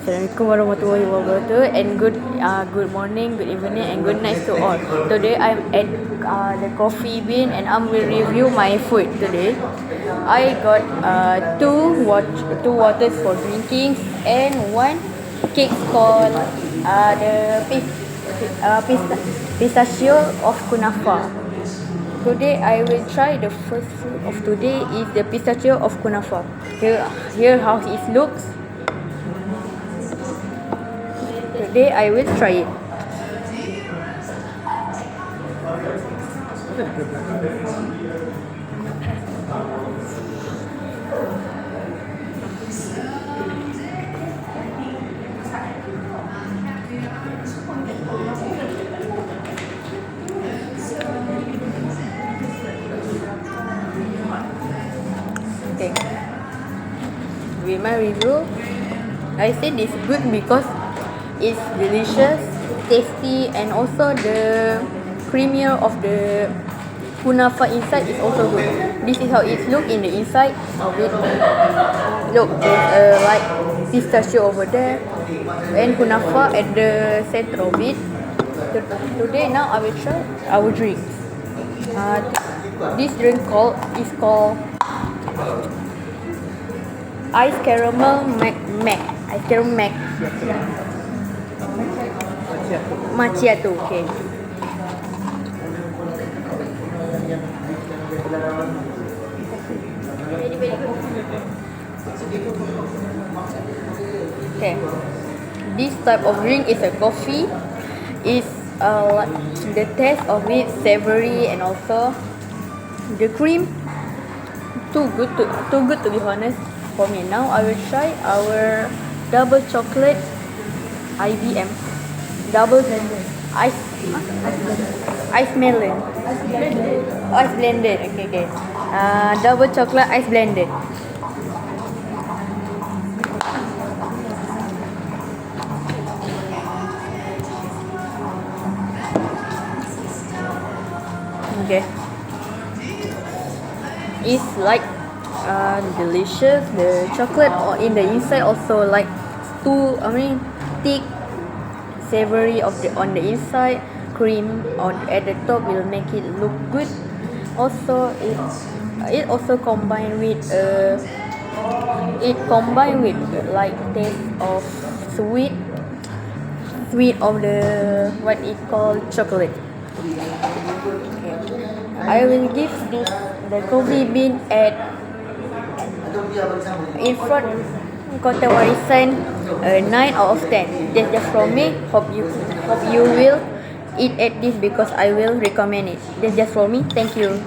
Assalamualaikum warahmatullahi wabarakatuh, and good morning, good evening, and good night to all. Today I'm at the Coffee Bean, and I'm will review my food today. I got two waters for drinking and one cake called pistachio of kunafa. Today I will try the first food of today is the pistachio of kunafa. Here how it looks. Today I will try it. Okay. With my review, I say this good because it's delicious, tasty, and also the creamier of the kunafa inside is also good. This is how it look in the inside of it. Look, there's like pistachio over there and kunafa at the center of it. Today now I will try our drink. This drink is called ice caramel mac. Ice caramel mac. Macchiato, okay. Okay. This type of drink is a coffee. It's the taste of it savory and also the cream too good to be honest for me. Now I will try our double chocolate IBM. Double ice melon. Ice blended. Okay. Double chocolate ice blended. Okay. It's like delicious. The chocolate in the inside also like thick, savory on the inside. Cream at the top will make it look good. Also, it also combined with like taste of sweet of the what it called chocolate. I will give the Coffee Bean at in front Kota Warisan 9 out of 10. That's just from me. Hope you will eat at this because I will recommend it. That's just for me. Thank you.